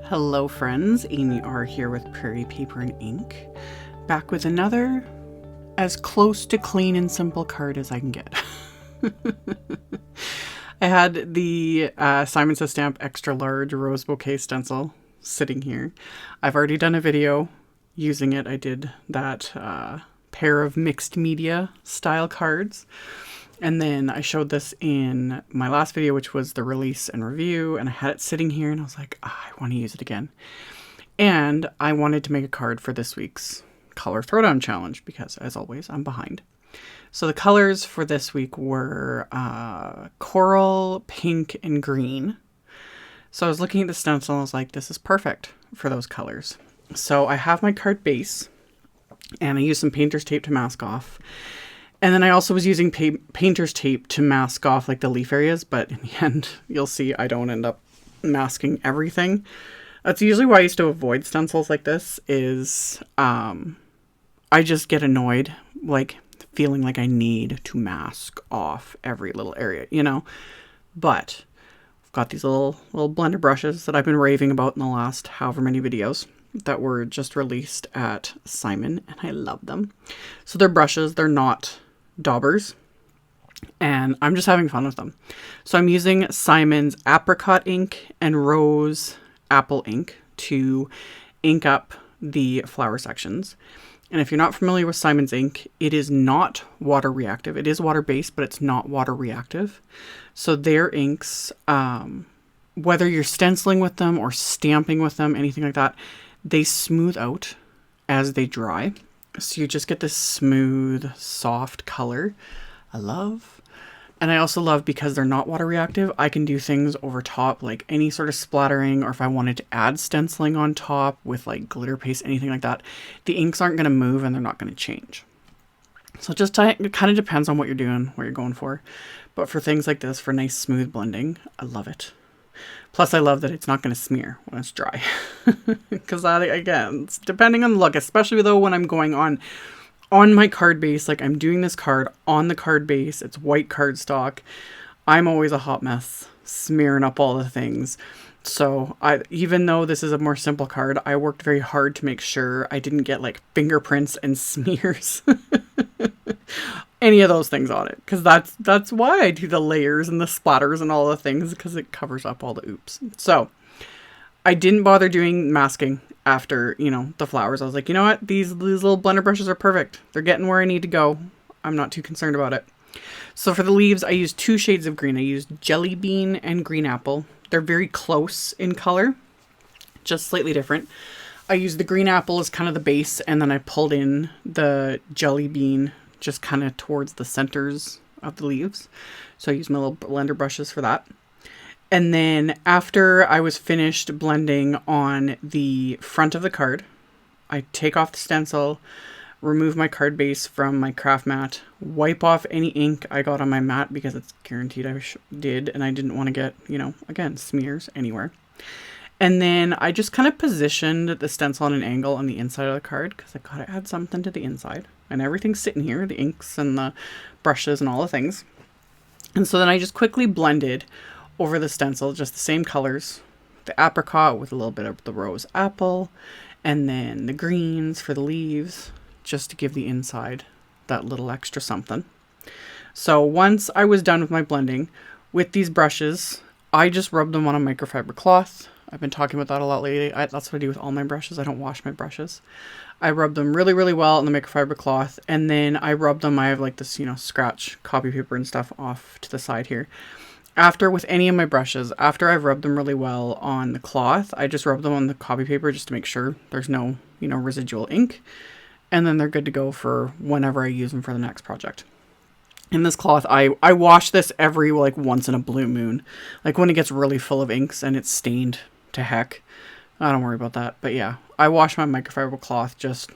Hello friends, AmyR here with Prairie Paper and Ink, back with another as close to clean and simple card as I can get. I had the Simon Says Stamp Extra Large Rose Bouquet Stencil sitting here. I've already done a video using it. I did that pair of mixed media style cards. And then I showed this in my last video, which was the release and review, and I had it sitting here and I was like, I want to use it again. And I wanted to make a card for this week's color throwdown challenge because, as always, I'm behind. So the colors for this week were coral, pink, and green. So I was looking at the stencil and I was like, this is perfect for those colors. So I have my card base and I used some painter's tape to mask off. And then I also was using painter's tape to mask off like the leaf areas, but in the end, you'll see I don't end up masking everything. That's usually why I used to avoid stencils like this is I just get annoyed, like feeling like I need to mask off every little area, you know? But I've got these little blender brushes that I've been raving about in the last however many videos that were just released at Simon, and I love them. So they're brushes, they're not daubers, and I'm just having fun with them. So I'm using Simon's Apricot ink and Rose Apple ink to ink up the flower sections. And if you're not familiar with Simon's ink, it is not water reactive. It is water based, but it's not water reactive. So their inks, whether you're stenciling with them or stamping with them, anything like that, they smooth out as they dry. So you just get this smooth, soft color I love. And I also love because they're not water reactive, I can do things over top, like any sort of splattering, or if I wanted to add stenciling on top with like glitter paste, anything like that, the inks aren't going to move and they're not going to change. So it kind of depends on what you're doing, what you're going for. But for things like this, for nice smooth blending, I love it. Plus, I love that it's not going to smear when it's dry. Because again, it's depending on the look, especially though when I'm going on my card base, like I'm doing this card on the card base, it's white cardstock. I'm always a hot mess, smearing up all the things. So even though this is a more simple card, I worked very hard to make sure I didn't get like fingerprints and smears. Any of those things on it, because that's why I do the layers and the splatters and all the things, because it covers up all the oops. So I didn't bother doing masking after, you know, the flowers. I was like, you know what, these little blender brushes are perfect. They're getting where I need to go. I'm not too concerned about it. So for the leaves, I used two shades of green. I used Jellybean and Green Apple. They're very close in color, just slightly different. I used the Green Apple as kind of the base, and then I pulled in the Jellybean just kind of towards the centers of the leaves. So I used my little blender brushes for that. And then after I was finished blending on the front of the card, I take off the stencil, remove my card base from my craft mat, wipe off any ink I got on my mat because it's guaranteed I did, and I didn't want to get, you know, again, smears anywhere. And then I just kind of positioned the stencil on an angle on the inside of the card because I gotta add something to the inside. And everything's sitting here, the inks and the brushes and all the things. And so then I just quickly blended over the stencil, just the same colors, the apricot with a little bit of the rose apple, and then the greens for the leaves, just to give the inside that little extra something. So once I was done with my blending with these brushes, I just rubbed them on a microfiber cloth. I've been talking about that a lot lately. That's what I do with all my brushes. I don't wash my brushes. I rub them really, really well on the microfiber cloth, and then I rub them. I have like this, you know, scratch copy paper and stuff off to the side here. After, with any of my brushes, after I've rubbed them really well on the cloth, I just rub them on the copy paper just to make sure there's no, you know, residual ink. And then they're good to go for whenever I use them for the next project. In this cloth, I wash this every, like, once in a blue moon. Like when it gets really full of inks and it's stained to heck. I don't worry about that. But yeah, I wash my microfiber cloth just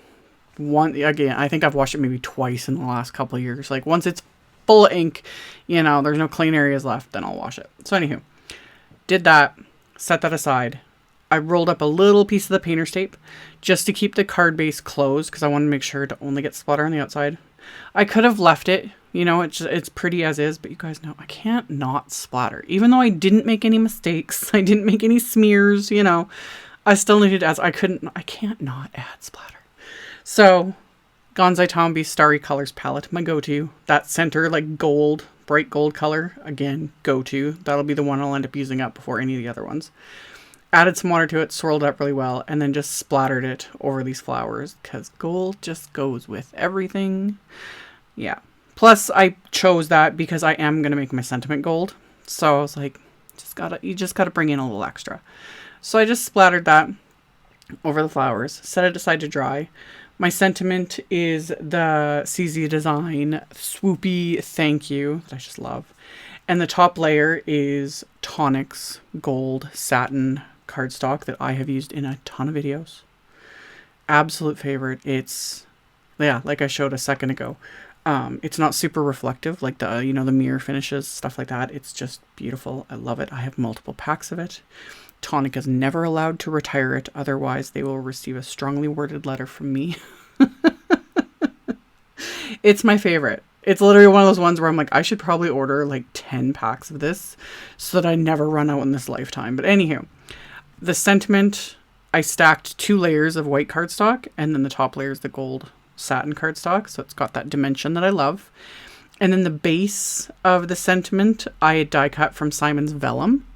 again, I think I've washed it maybe twice in the last couple of years. Like once it's full of ink, you know, there's no clean areas left, then I'll wash it. So anywho, did that, set that aside. I rolled up a little piece of the painter's tape just to keep the card base closed because I wanted to make sure to only get splatter on the outside. I could have left it, you know, it's pretty as is, but you guys know I can't not splatter. Even though I didn't make any mistakes, I didn't make any smears, you know, I still needed to add, I can't not add splatter. So Gansai Tambi Starry Colors palette, my go-to. That center, like gold, bright gold color, again, go-to. That'll be the one I'll end up using up before any of the other ones. Added some water to it, swirled up really well, and then just splattered it over these flowers because gold just goes with everything. Yeah. Plus, I chose that because I am going to make my sentiment gold. So I was like, you just gotta bring in a little extra. So I just splattered that over the flowers, set it aside to dry. My sentiment is the CZ Design Swoopy Thank You that I just love. And the top layer is Tonic's gold satin cardstock that I have used in a ton of videos. Absolute favorite. It's, yeah, like I showed a second ago. It's not super reflective like the, the mirror finishes, stuff like that. It's just beautiful. I love it. I have multiple packs of it. Tonic is never allowed to retire it. Otherwise, they will receive a strongly worded letter from me. It's my favorite. It's literally one of those ones where I'm like, I should probably order like 10 packs of this so that I never run out in this lifetime. But anywho, the sentiment, I stacked 2 layers of white cardstock and then the top layer is the gold satin cardstock. So it's got that dimension that I love. And then the base of the sentiment, I die cut from Simon's vellum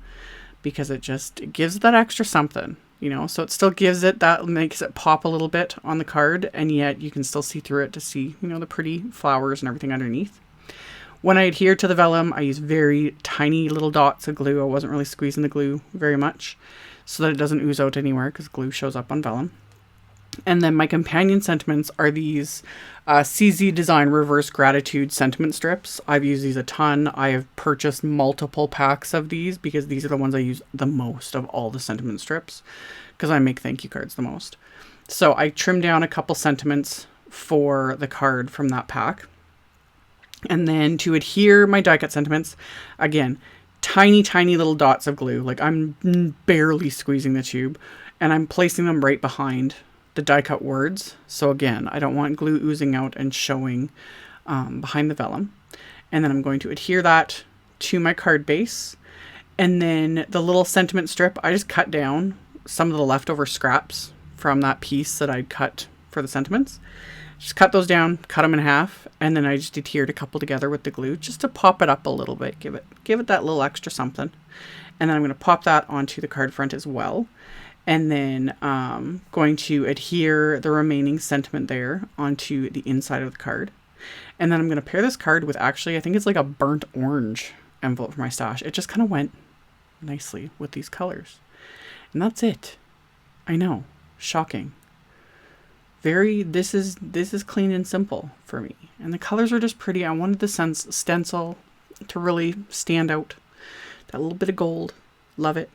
because it gives that extra something, so it still gives it that, makes it pop a little bit on the card, and yet you can still see through it to see, the pretty flowers and everything underneath. When I adhere to the vellum, I use very tiny little dots of glue. I wasn't really squeezing the glue very much so that it doesn't ooze out anywhere because glue shows up on vellum. And then my companion sentiments are these CZ Design Reverse Gratitude sentiment strips. I've used these a ton. I have purchased multiple packs of these because these are the ones I use the most of all the sentiment strips because I make thank you cards the most. So I trimmed down a couple sentiments for the card from that pack. And then to adhere my die cut sentiments, again, tiny, tiny little dots of glue. Like I'm barely squeezing the tube and I'm placing them right behind the die cut words. So again, I don't want glue oozing out and showing behind the vellum. And then I'm going to adhere that to my card base. And then the little sentiment strip, I just cut down some of the leftover scraps from that piece that I'd cut for the sentiments. Just cut those down, cut them in half, and then I just adhered a couple together with the glue just to pop it up a little bit, give it that little extra something. And then I'm going to pop that onto the card front as well. And then going to adhere the remaining sentiment there onto the inside of the card. And then I'm going to pair this card with actually, I think it's like a burnt orange envelope for my stash. It just kind of went nicely with these colors. And that's it. I know. Shocking. This is clean and simple for me. And the colors are just pretty. I wanted the stencil to really stand out. That little bit of gold. Love it.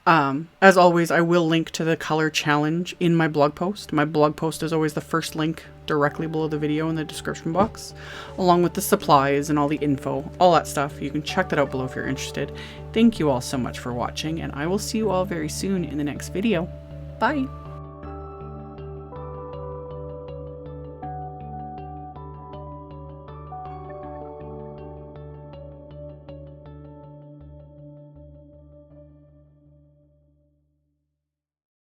As always, I will link to the color challenge in my blog post. My blog post is always the first link directly below the video in the description box, along with the supplies and all the info, all that stuff. You can check that out below if you're interested. Thank you all so much for watching, and I will see you all very soon in the next video. Bye!